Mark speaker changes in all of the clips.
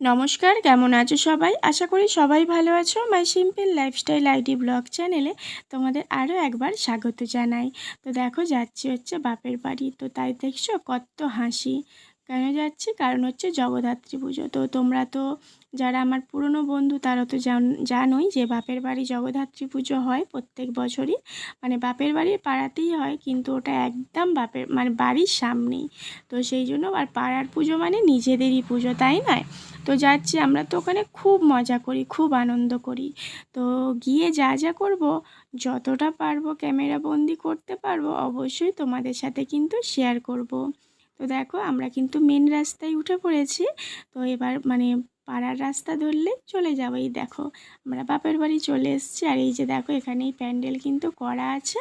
Speaker 1: নমস্কার, কেমন আছো সবাই? আশা করি সবাই ভালো আছো। মাই সিম্পল লাইফস্টাইল আইডি ব্লগ চ্যানেলে তোমাদের আরও একবার স্বাগত জানাই। তো দেখো যাচ্ছি হচ্ছে বাপের বাড়ি। তো তাই দেখছো কত হাসি। কেন যাচ্ছি? কারণ হচ্ছে জগদ্ধাত্রী পুজো। তো তোমরা তো যারা আমার পুরনো বন্ধু তারা তো জানোই যে বাপের বাড়ি জগদ্ধাত্রী পুজো হয় প্রত্যেক বছরই। মানে বাপের বাড়ির পাড়াতেই হয়, কিন্তু ওটা একদম বাপের মানে বাড়ির সামনেই। তো সেই জন্য আর পাড়ার পুজো মানে নিজেদেরই পুজো, তাই নয়? তো যাচ্ছি, আমরা তো ওখানে খুব মজা করি, খুব আনন্দ করি। তো গিয়ে যা যা করব, যতটা পারবো ক্যামেরা বন্দি করতে পারবো অবশ্যই তোমাদের সাথে কিন্তু শেয়ার করব। তো দেখো আমরা কিন্তু মেন রাস্তায় উঠে পড়েছি। তো এবার মানে পাড়ার রাস্তা ধরলে চলে যাবো। এই দেখো আমরা বাপের বাড়ি চলে এসেছি। আর এই যে দেখো এখানেই প্যান্ডেল কিন্তু করা আছে।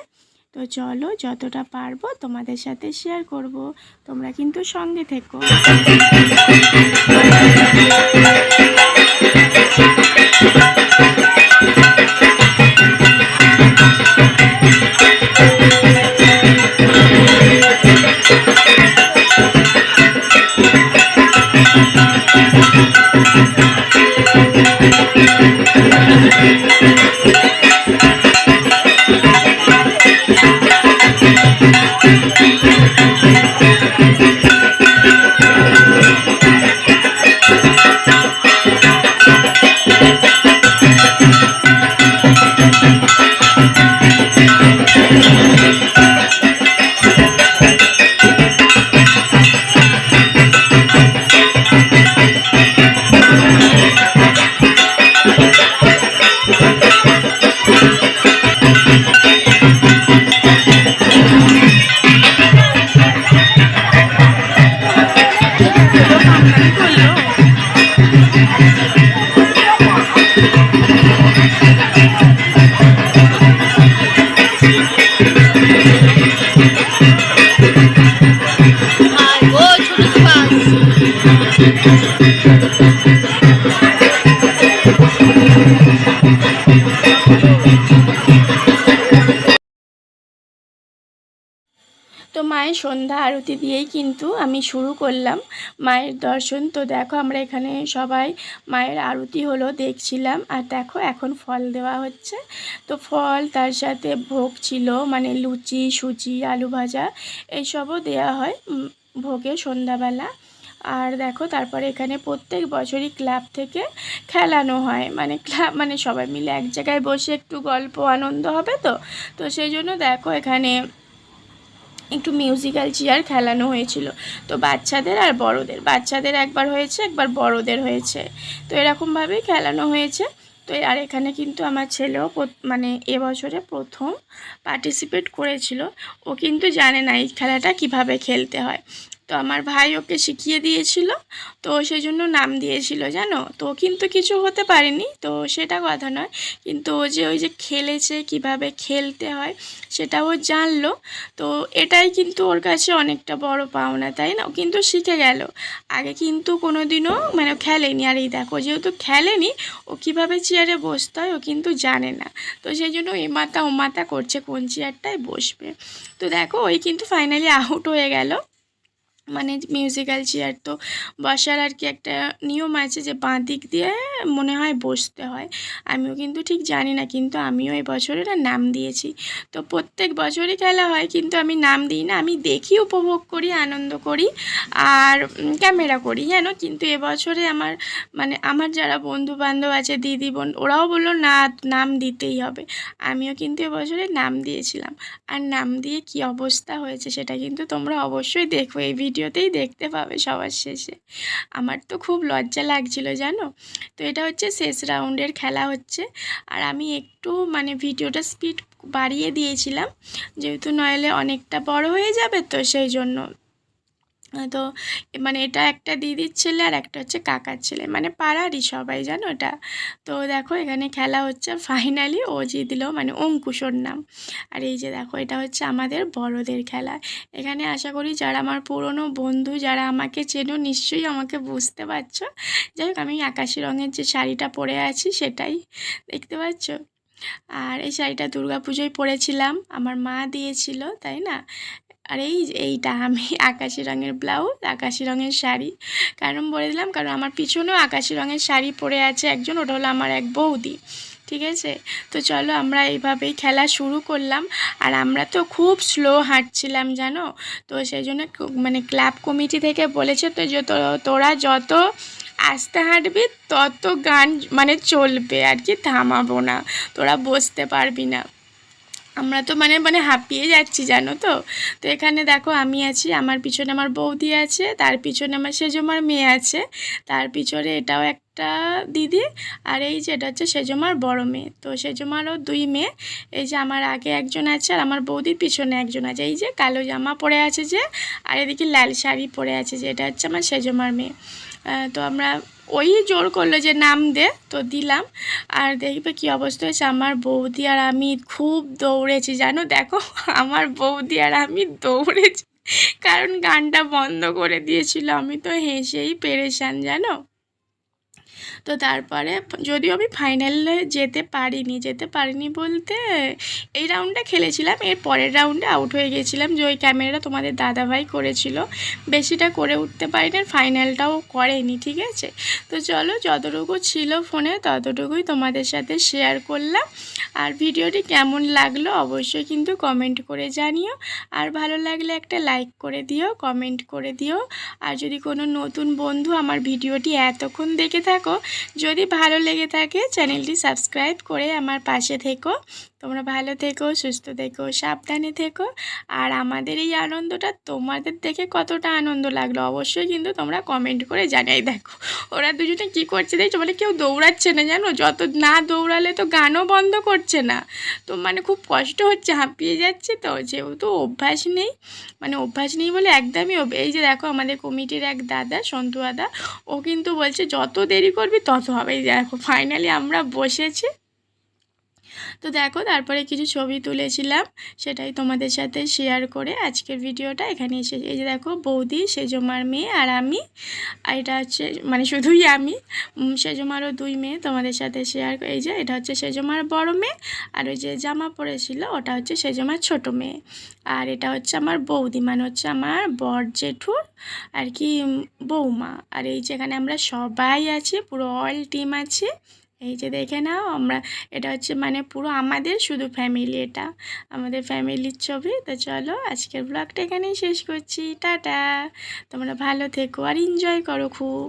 Speaker 1: তো চলো যতটা পারবো তোমাদের সাথে শেয়ার করব, তোমরা কিন্তু সঙ্গে থেকো। তো মায়ের সন্ধ্যা আরতি দিয়েই কিন্তু আমি শুরু করলাম মায়ের দর্শন। তো দেখো আমরা এখানে সবাই মায়ের আরতি হলো দেখছিলাম। আর দেখো এখন ফল দেওয়া হচ্ছে। তো ফল তার সাথে ভোগ ছিল, মানে লুচি, সুজি, আলু ভাজা এইসবও দেওয়া হয় ভোগে সন্ধ্যাবেলা। আর দেখো তারপরে এখানে প্রত্যেক বছরই ক্লাব থেকে খেলানো হয়, মানে ক্লাব মানে সবাই মিলে এক জায়গায় বসে একটু গল্প আনন্দ হবে। তো তো সেই জন্য দেখো এখানে একটু মিউজিক্যাল চেয়ার খেলানো হয়েছিল। তো বাচ্চাদের আর বড়দের, বাচ্চাদের একবার হয়েছে, একবার বড়দের হয়েছে। তো এরকমভাবেই খেলানো হয়েছে। তো আর এখানে কিন্তু আমার ছেলেও মানে এবছরে প্রথম পার্টিসিপেট করেছিল। ও কিন্তু জানে না এই খেলাটা কিভাবে খেলতে হয়। তো আমার ভাই ওকে শিখিয়ে দিয়েছিল। তো সেই জন্য নাম দিয়েছিল, জানো। তো কিন্তু কিছু হতে পারেনি, তো সেটা কথা নয়। কিন্তু ও যে ওই যে খেলেছে, কিভাবে খেলতে হয় সেটাও জানলো। তো এটাই কিন্তু ওর কাছে অনেকটা বড় পাওনা, তাই না? ও কিন্তু শিখে গেল। আগে কিন্তু কোনো দিনও মানে খেলেনি। আর এই দেখো যেহেতু খেলেনি, ও কীভাবে চেয়ারে বসতে হয় ও কিন্তু জানে না। তো সেই জন্য এ মাথা ও মাথা করছে কোন চেয়ারটায় বসবে। তো দেখো ওই কিন্তু ফাইনালি আউট হয়ে গেল। মানে মিউজিক্যাল চেয়ার তো বসার আর কি একটা নিয়ম আছে যে বাঁ দিক দিয়ে মনে হয় বসতে হয়। আমিও কিন্তু ঠিক জানি না, কিন্তু আমিও এই বছরের নাম দিয়েছি। তো প্রত্যেক বছরই খেলা হয়, কিন্তু আমি নাম দিই না, আমি দেখি, উপভোগ করি, আনন্দ করি আর ক্যামেরা করি, জানো। কিন্তু এবছরে আমার মানে আমার যারা বন্ধু বান্ধব আছে, দিদি বোন, ওরাও বললো না নাম দিতেই হবে। আমিও কিন্তু এবছরে নাম দিয়েছিলাম। আর নাম দিয়ে কি অবস্থা হয়েছে সেটা কিন্তু তোমরা অবশ্যই দেখো, এই ভিডিওতেই দেখতে পাবে সবার শেষে। আমার তো খুব লজ্জা লাগছিল, জানো। তো এটা হচ্ছে শেষ রাউন্ডের খেলা হচ্ছে। আর আমি একটু মানে ভিডিওটা স্পিড বাড়িয়ে দিয়েছিলাম, যেহেতু নইলে অনেকটা বড় হয়ে যাবে, তো সেই জন্য। তো মানে এটা একটা দিদির ছেলে আর একটা হচ্ছে কাকার ছেলে, মানে পাড়ারই সবাই, জানো এটা। তো দেখো এখানে খেলা হচ্ছে, ফাইনালি ও জিতলো, মানে অঙ্কুশ ওর নাম। আর এই যে দেখো এটা হচ্ছে আমাদের বড়দের খেলা। এখানে আশা করি যারা আমার পুরনো বন্ধু, যারা আমাকে চেনো, নিশ্চয়ই আমাকে বুঝতে পারছো। যাই হোক, আমি আকাশি রঙের যে শাড়িটা পরে আছি সেটাই দেখতে পাচ্ছ। আর এই শাড়িটা দুর্গাপুজোয় পরেছিলাম, আমার মা দিয়েছিল, তাই না। আর এইটা আমি আকাশি রঙের ব্লাউজ, আকাশি রঙের শাড়ি, কারণ বলে দিলাম কারণ আমার পিছনেও আকাশি রঙের শাড়ি পরে আছে একজন, ওটা হলো আমার এক বৌদি। ঠিক আছে, তো চলো আমরা এইভাবেই খেলা শুরু করলাম। আর আমরা তো খুব স্লো হাঁটছিলাম জানো, তো সেই জন্য মানে ক্লাব কমিটি থেকে বলেছে তো যে তোরা যত আস্তে হাঁটবি তত গান মানে চলবে আর কি, থামাবো না, তোরা বসতে পারবি না। আমরা তো মানে মানে হাঁপিয়ে যাচ্ছি জানো তো। তো এখানে দেখো আমি আছি, আমার পিছনে আমার বৌদি আছে, তার পিছনে আমার সেজমার মেয়ে আছে, তার পিছনে এটাও একটা দিদি, আর এই যে এটা হচ্ছে সেজমার বড় মেয়ে। তো সেজমারও দুই মেয়ে, এই যে আমার আগে একজন আছে আর আমার বৌদির পিছনে একজন আছে, এই যে কালো জামা পরে আছে যে, আর এদিকে লাল শাড়ি পরে আছে যে, এটা হচ্ছে আমার সেজমার মেয়ে। তো আমরা ওই জোর করলো যে নাম দে, তো দিলাম। আর দেখবে কি অবস্থা হয়েছে, আমার বৌদি আর আমি খুব দৌড়েছি জানো, দেখো আমার বৌদি আর আমি দৌড়েছি, কারণ গানটা বন্ধ করে দিয়েছিল, আমি তো হেসেই পেরেশান জানো। তো তারপরে যদিও আমি ফাইনালে যেতে পারিনি বলতে এই রাউন্ডটা খেলেছিলাম, এর পরের রাউন্ডে আউট হয়ে গেছিলাম, যে ওই ক্যামেরাটা তোমাদের দাদাভাই করেছিল, বেশিটা করে উঠতে পারিনি, ফাইনালটাও করেনি। ঠিক আছে, তো চলো যতটুকু ছিল ফোনে ততটুকুই তোমাদের সাথে শেয়ার করলাম। আর ভিডিওটি কেমন লাগলো অবশ্যই কিন্তু কমেন্ট করে জানিও, আর ভালো লাগলে একটা লাইক করে দিও, কমেন্ট করে দিও। আর যদি কোনো নতুন বন্ধু আমার ভিডিওটি এতক্ষণ দেখে থাকো, যদি ভালো লেগে থাকে চ্যানেলটি সাবস্ক্রাইব করে আমার পাশে থেকো। তোমরা ভালো থেকো, সুস্থ থেকো, সাবধানে থেকো। আর আমাদের এই আনন্দটা তোমাদের দেখে কতটা আনন্দ লাগলো অবশ্যই কিন্তু তোমরা কমেন্ট করে জানাই। দেখো ওরা দুজনে কি করছে দেখছো, মানে কেউ দৌড়াচ্ছে না জানো, যত না দৌড়ালে তো গানও বন্ধ করছে না, তো মানে খুব কষ্ট হচ্ছে, হাঁপিয়ে যাচ্ছে, তো যেহেতু অভ্যাস নেই, মানে অভ্যাস নেই বলে একদমই এই যে দেখো আমাদের কমিটির এক দাদা সন্তু দাদা, ও কিন্তু বলছে যত দেরি করবি তত হবে। এই দেখো ফাইনালি আমরা বসেছি। তো দেখো তারপরে কিছু ছবি তুলেছিলাম, সেটাই তোমাদের সাথে শেয়ার করে আজকের ভিডিওটা এখানে এসে, এই যে দেখো বৌদি, সেজমার মেয়ে আর আমি, আর এটা হচ্ছে মানে শুধুই আমি, সেজমারও দুই মেয়ে তোমাদের সাথে শেয়ার। এই যে এটা হচ্ছে সেজমার বড় মেয়ে, আর ওই যে জামা পরেছিল ওটা হচ্ছে সেজমার ছোট মেয়ে, আর এটা হচ্ছে আমার বৌদি, মানে হচ্ছে আমার বর জেঠুর আর কি বৌমা। আর এই যেখানে আমরা সবাই আছি, পুরো অল টিম আছে, এই যে দেখে নাও আমরা, এটা হচ্ছে মানে পুরো আমাদের শুধু ফ্যামিলি, এটা আমাদের ফ্যামিলির ছবি। তো চলো আজকের ব্লগটা এখানেই শেষ করছি, টাটা, তোমরা ভালো থেকো আর এনজয় করো খুব।